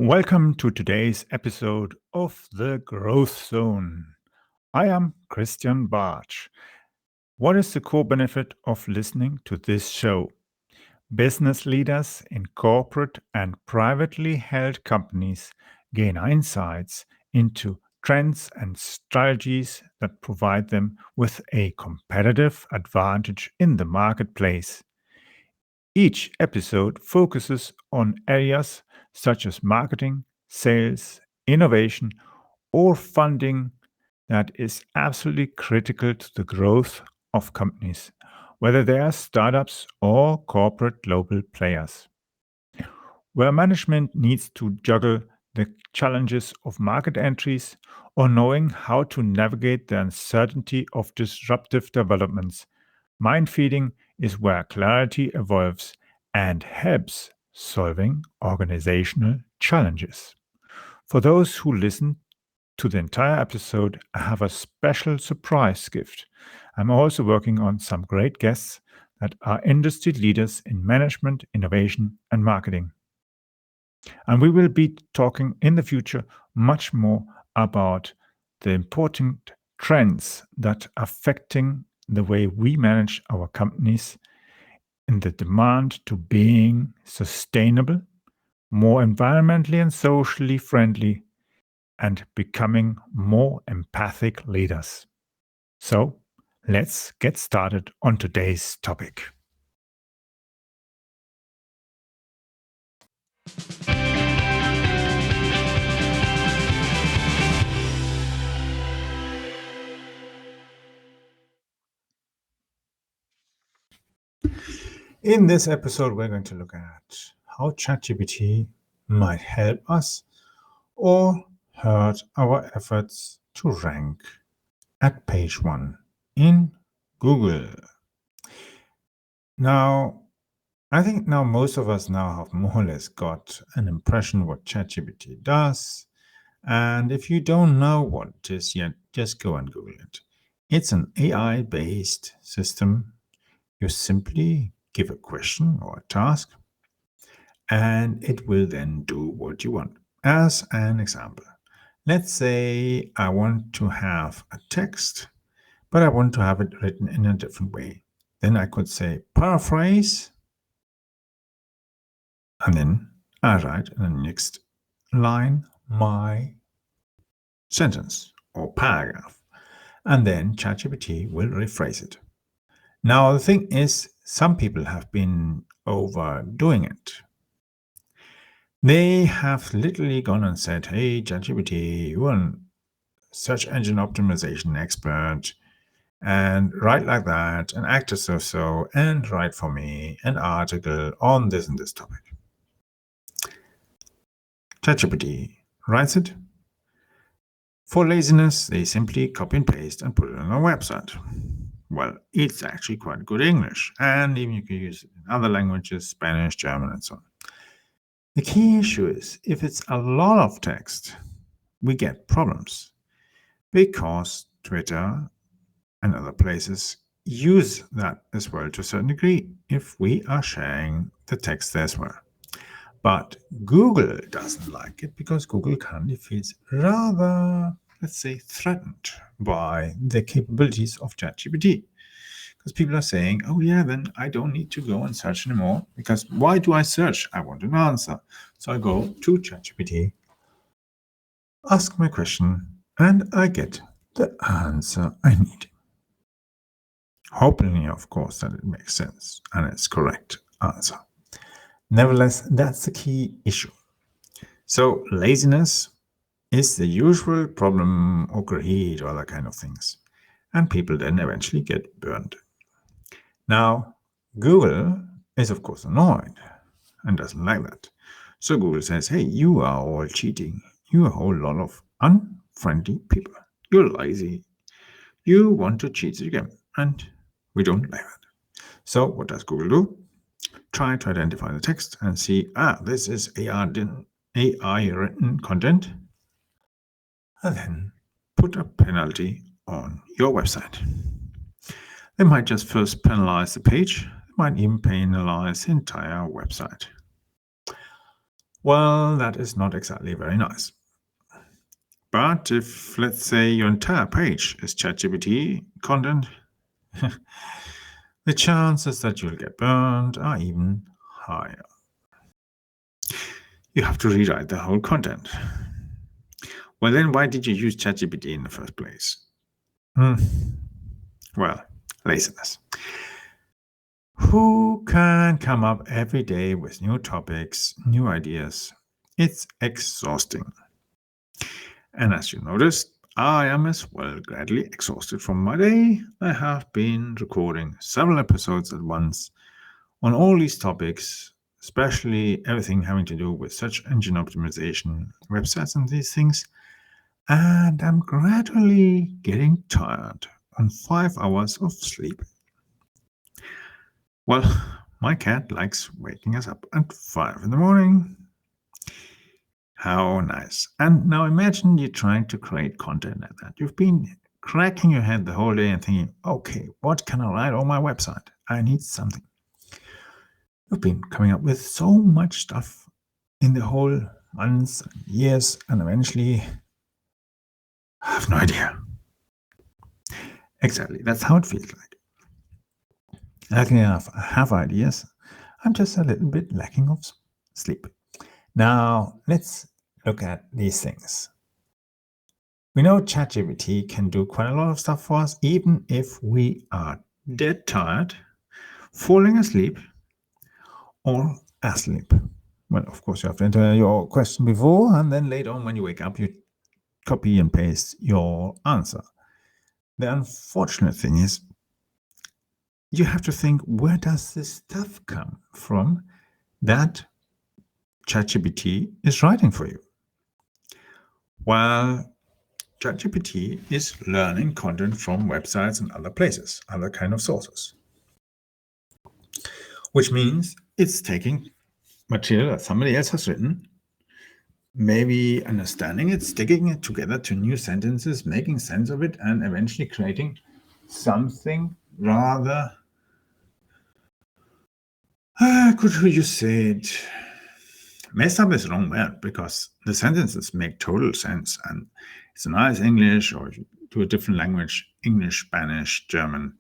Welcome to today's episode of The Growth Zone. I am Christian Bartsch. What is the core benefit of listening to this show? Business leaders in corporate and privately held companies gain insights into trends and strategies that provide them with a competitive advantage in the marketplace. Each episode focuses on areas such as marketing, sales, innovation, or funding that is absolutely critical to the growth of companies, whether they are startups or corporate global players. Where management needs to juggle the challenges of market entries or knowing how to navigate the uncertainty of disruptive developments, mind feeding is where clarity evolves and helps solving organizational challenges. For those who listen to the entire episode, I have a special surprise gift. I'm also working on some great guests that are industry leaders in management, innovation, and marketing. And we will be talking in the future much more about the important trends that are affecting the way we manage our companies in the demand to being sustainable, more environmentally and socially friendly, and becoming more empathic leaders. So, let's get started on today's topic. In this episode, we're going to look at how ChatGPT might help us or hurt our efforts to rank at page 1 in Google. Now, I think now most of us now have more or less got an impression what ChatGPT does. And if you don't know what it is yet, just go and Google it. It's an AI-based system. You simply give a question or a task, and it will then do what you want. As an example, let's say I want to have a text, but I want to have it written in a different way. Then I could say paraphrase, and then I write in the next line my sentence or paragraph, and then ChatGPT will rephrase it. Now, the thing is, some people have been overdoing it. They have literally gone and said, hey, ChatGPT, you're a search engine optimization expert, and write like that, and act as so, and write for me an article on this and this topic. ChatGPT writes it. For laziness, they simply copy and paste and put it on a website. Well, it's actually quite good English, and even you can use it in other languages, Spanish, German, and so on. The key issue is, if it's a lot of text, we get problems because Twitter and other places use that as well to a certain degree if we are sharing the text there as well. But Google doesn't like it because Google currently feels rather, let's say, threatened by the capabilities of ChatGPT. Because people are saying, oh yeah, then I don't need to go and search anymore. Because why do I search? I want an answer. So I go to ChatGPT, ask my question, and I get the answer I need. Hoping, of course, that it makes sense and it's correct answer. Nevertheless, that's the key issue. So laziness is the usual problem, or greed, or other kind of things. And people then eventually get burned. Now, Google is, of course, annoyed and doesn't like that. So Google says, hey, you are all cheating. You are a whole lot of unfriendly people. You're lazy. You want to cheat the game. And we don't like that. So what does Google do? Try to identify the text and see, this is AI written content. And then put a penalty on your website. They might just first penalize the page. They might even penalize the entire website. Well, that is not exactly very nice. But if, let's say, your entire page is ChatGPT content, the chances that you'll get burned are even higher. You have to rewrite the whole content. Well, then why did you use ChatGPT in the first place? Well, laziness. Who can come up every day with new topics, new ideas? It's exhausting. And as you noticed, I am as well gradually exhausted from my day. I have been recording several episodes at once on all these topics, especially everything having to do with search engine optimization, websites, and these things. And I'm gradually getting tired on 5 hours of sleep. Well, my cat likes waking us up at 5 in the morning. How nice. And now imagine you're trying to create content like that. You've been cracking your head the whole day and thinking, okay, what can I write on my website? I need something. You've been coming up with so much stuff in the whole months and years, and eventually I have no idea. Exactly, that's how it feels like. Luckily enough, I have ideas. I'm just a little bit lacking of sleep. Now, let's look at these things. We know ChatGPT can do quite a lot of stuff for us, even if we are dead tired, falling asleep, or asleep. Well, of course, you have to enter your question before, and then later on when you wake up, you copy and paste your answer. The unfortunate thing is, you have to think, where does this stuff come from that ChatGPT is writing for you? Well, ChatGPT is learning content from websites and other places, other kind of sources. Which means it's taking material that somebody else has written, maybe understanding it, sticking it together to new sentences, making sense of it, and eventually creating something rather, could you say it? Messed up is the wrong word, because the sentences make total sense, and it's a nice English, or if you do a different language, English, Spanish, German,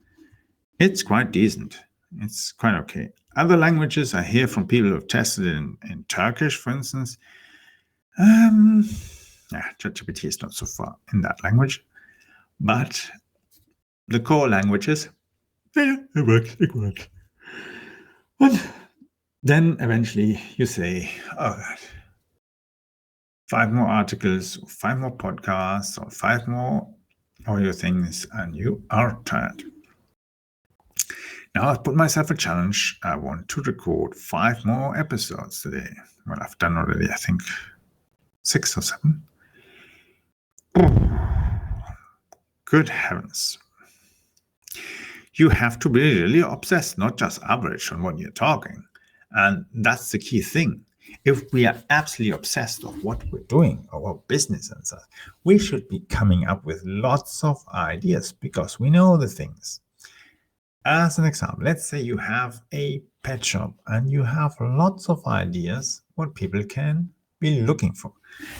it's quite decent. It's quite okay. Other languages, I hear from people who've tested it in Turkish, for instance. ChatGPT is not so far in that language, but the core languages, yeah, it works. And then eventually you say, oh God, 5 more articles, 5 more podcasts, or 5 more audio things, and you are tired. Now I've put myself a challenge. I want to record 5 more episodes today. Well, I've done already, I think, 6 or 7. Good heavens. You have to be really obsessed, not just average on what you're talking. And that's the key thing. If we are absolutely obsessed of what we're doing, or our business and such, we should be coming up with lots of ideas because we know the things. As an example, let's say you have a pet shop and you have lots of ideas what people can be looking for.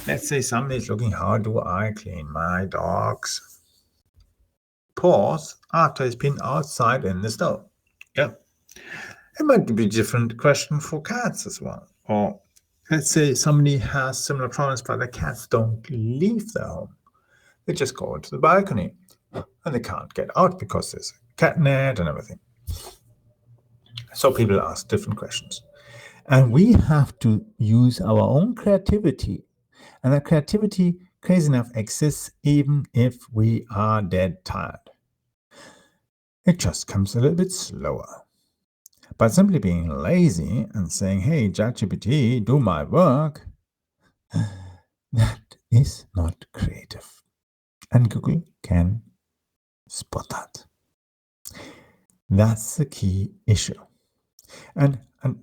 Let's say somebody's looking, how do I clean my dog's paws after he's been outside in the snow? Yeah. It might be a different question for cats as well. Or let's say somebody has similar problems, but the cats don't leave their home. They just go to the balcony and they can't get out because there's a cat net and everything. So people ask different questions. And we have to use our own creativity. And that creativity, crazy enough, exists even if we are dead tired. It just comes a little bit slower. But simply being lazy and saying, hey, ChatGPT, do my work, that is not creative. And Google can spot that. That's the key issue. And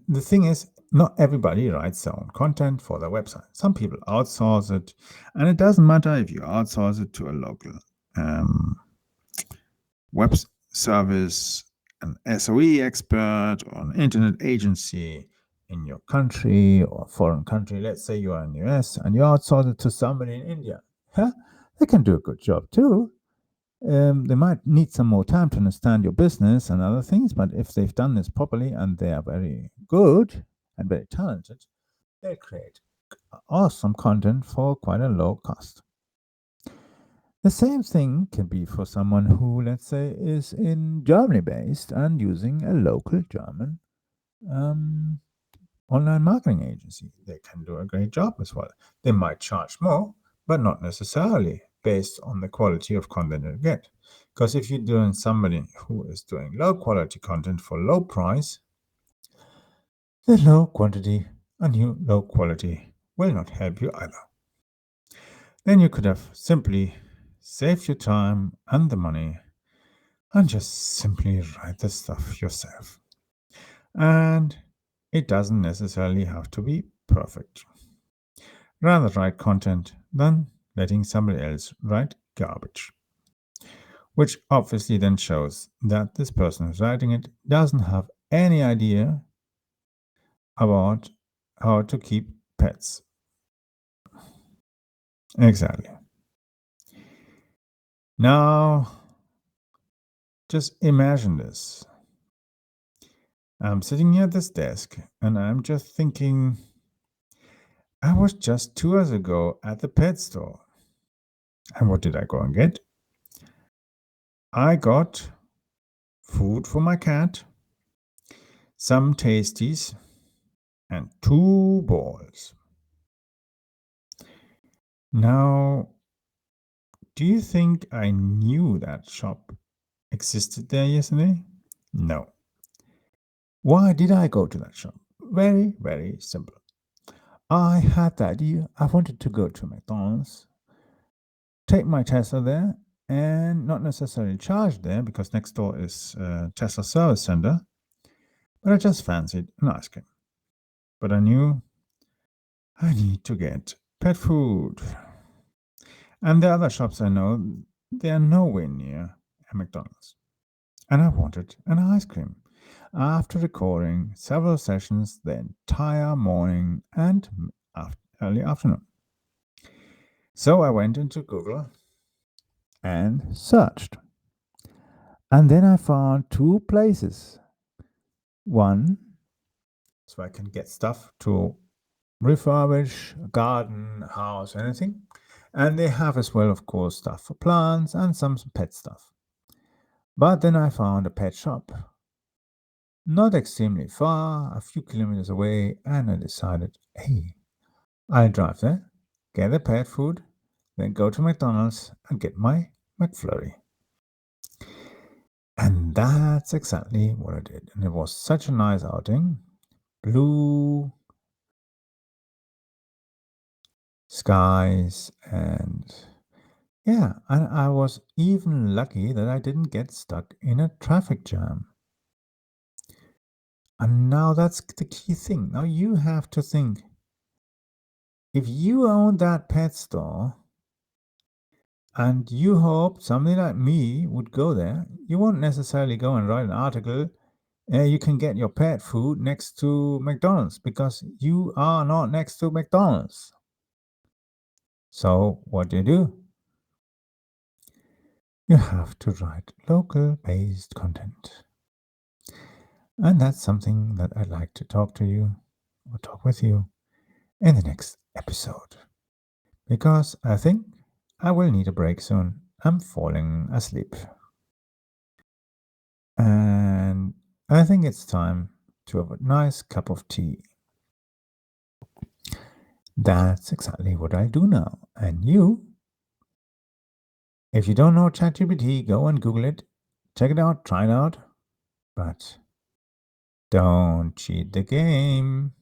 the thing is, not everybody writes their own content for their website. Some people outsource it, and it doesn't matter if you outsource it to a local web service, an SOE expert, or an internet agency. in your country or foreign country. Let's say you are in the US and you outsource it to somebody in India. Huh? They can do a good job too. They might need some more time to understand your business and other things, but if they've done this properly and they are very good and very talented, they create awesome content for quite a low cost. The same thing can be for someone who, let's say, is in Germany based and using a local German online marketing agency. They can do a great job as well. They might charge more, but not necessarily based on the quality of content you get. Because if you're doing somebody who is doing low quality content for low price, the low quantity and low quality will not help you either. Then you could have simply saved your time and the money and just simply write the stuff yourself. And it doesn't necessarily have to be perfect. Rather write content than letting somebody else write garbage. Which obviously then shows that this person who's writing it doesn't have any idea about how to keep pets. Exactly. Now, just imagine this. I'm sitting here at this desk and I'm just thinking, I was just 2 hours ago at the pet store. And what did I go and get? I got food for my cat, some tasties, and 2 balls. Now, do you think I knew that shop existed there yesterday? No. Why did I go to that shop? Very, very simple. I had the idea I wanted to go to McDonald's, take my Tesla there, and not necessarily charge there because next door is a Tesla service center, but I just fancied an ice cream. But I knew I need to get pet food. And the other shops I know, they are nowhere near a McDonald's. And I wanted an ice cream after recording several sessions the entire morning and early afternoon. So I went into Google and searched. And then I found 2 places. One, so I can get stuff to refurbish a garden, house, anything. And they have as well, of course, stuff for plants and some pet stuff. But then I found a pet shop, not extremely far, a few kilometers away, and I decided, hey, I'll drive there, get the pet food, then go to McDonald's and get my McFlurry. And that's exactly what I did. And it was such a nice outing. Blue skies and yeah, and I was even lucky that I didn't get stuck in a traffic jam. And now that's the key thing. Now you have to think, if you own that pet store and you hope somebody like me would go there, you won't necessarily go and write an article. You can get your pet food next to McDonald's because you are not next to McDonald's. So what do? You have to write local-based content. And that's something that I'd like to talk to you or talk with you in the next episode. Because I think I will need a break soon. I'm falling asleep. And I think it's time to have a nice cup of tea. That's exactly what I do now. And you? If you don't know ChatGPT, go and Google it. Check it out, try it out. But don't cheat the game.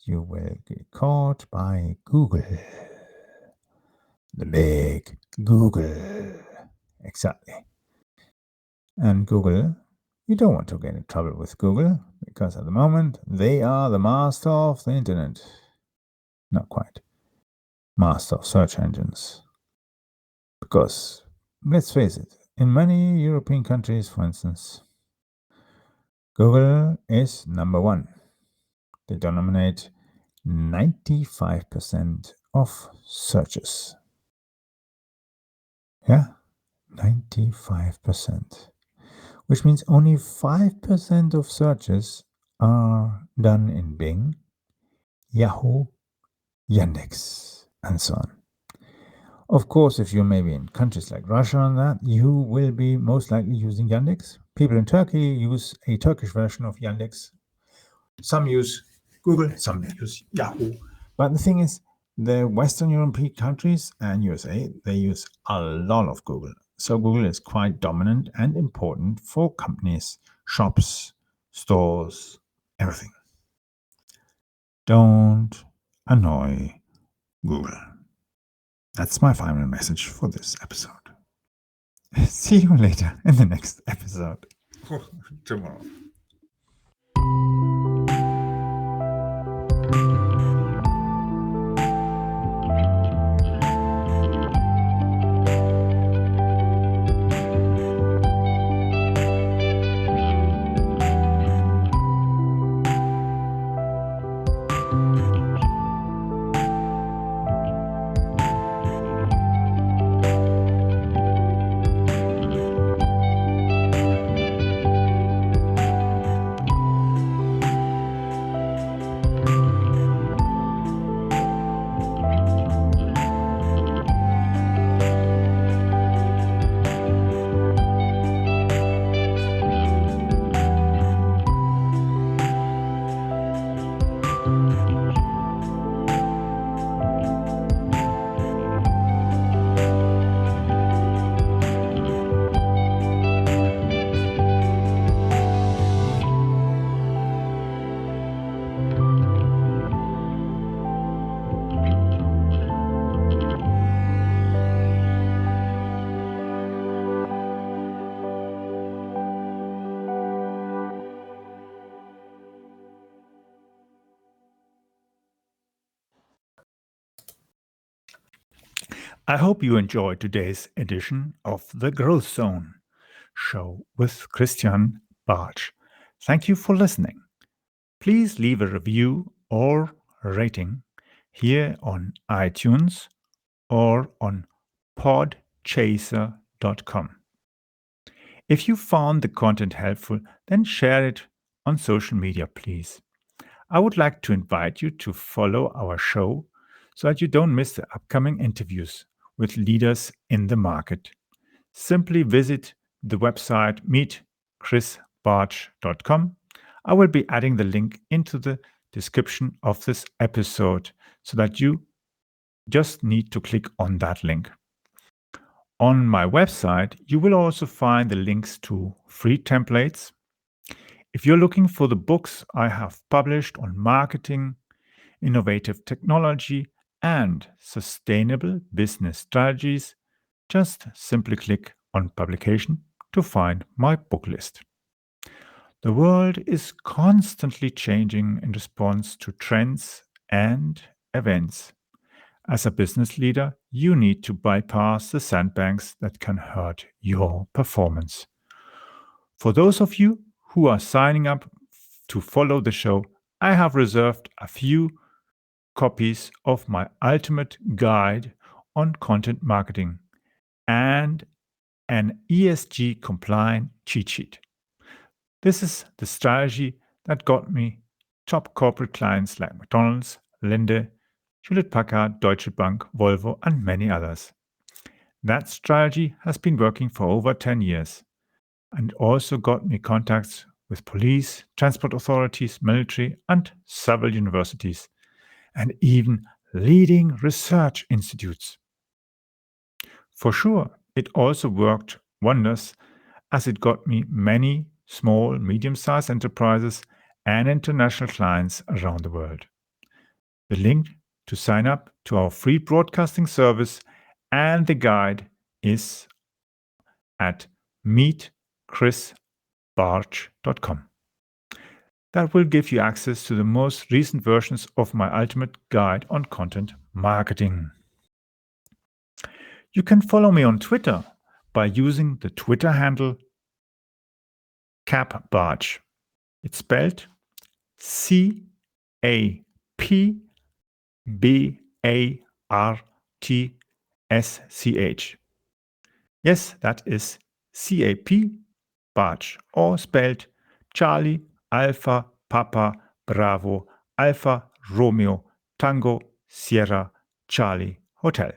You will get caught by Google. The big Google. Exactly. And Google, you don't want to get in trouble with Google because at the moment they are the master of the internet. Not quite. Master of search engines. Because, let's face it, in many European countries, for instance, Google is number 1. They dominate 95% of searches. Yeah, 95%. Which means only 5% of searches are done in Bing, Yahoo, Yandex, and so on. Of course, if you're maybe in countries like Russia and that, you will be most likely using Yandex. People in Turkey use a Turkish version of Yandex. Some use Google, some use Yahoo. But the thing is, the Western European countries and USA, they use a lot of Google. So Google is quite dominant and important for companies, shops, stores, everything. Don't annoy Google. That's my final message for this episode. See you later in the next episode. Tomorrow. I hope you enjoyed today's edition of the Growth Zone show with Christian Bartsch. Thank you for listening. Please leave a review or rating here on iTunes or on podchaser.com. If you found the content helpful, then share it on social media, please. I would like to invite you to follow our show so that you don't miss the upcoming interviews with leaders in the market. Simply visit the website meetchrisbartsch.com. I will be adding the link into the description of this episode so that you just need to click on that link. On my website, you will also find the links to free templates. If you're looking for the books I have published on marketing, innovative technology, and sustainable business strategies, just simply click on publication to find my book list. The world is constantly changing in response to trends and events. As a business leader, you need to bypass the sandbanks that can hurt your performance. For those of you who are signing up to follow the show, I have reserved a few copies of my ultimate guide on content marketing and an ESG compliant cheat sheet. This is the strategy that got me top corporate clients like McDonald's, Linde, Hewlett-Packard, Deutsche Bank, Volvo, and many others. That strategy has been working for over 10 years and also got me contacts with police, transport authorities, military, and several universities, and even leading research institutes. For sure, it also worked wonders as it got me many small, medium-sized enterprises and international clients around the world. The link to sign up to our free broadcasting service and the guide is at meetchrisbartsch.com. That will give you access to the most recent versions of my ultimate guide on content marketing. You can follow me on Twitter by using the Twitter handle capbartsch. It's spelled CAPBARTSCH. A P B A R T S C H. Yes, that is CAP, Bartsch, or spelled Charlie, Alpha, Papa, Bravo, Alpha, Romeo, Tango, Sierra, Charlie, Hotel.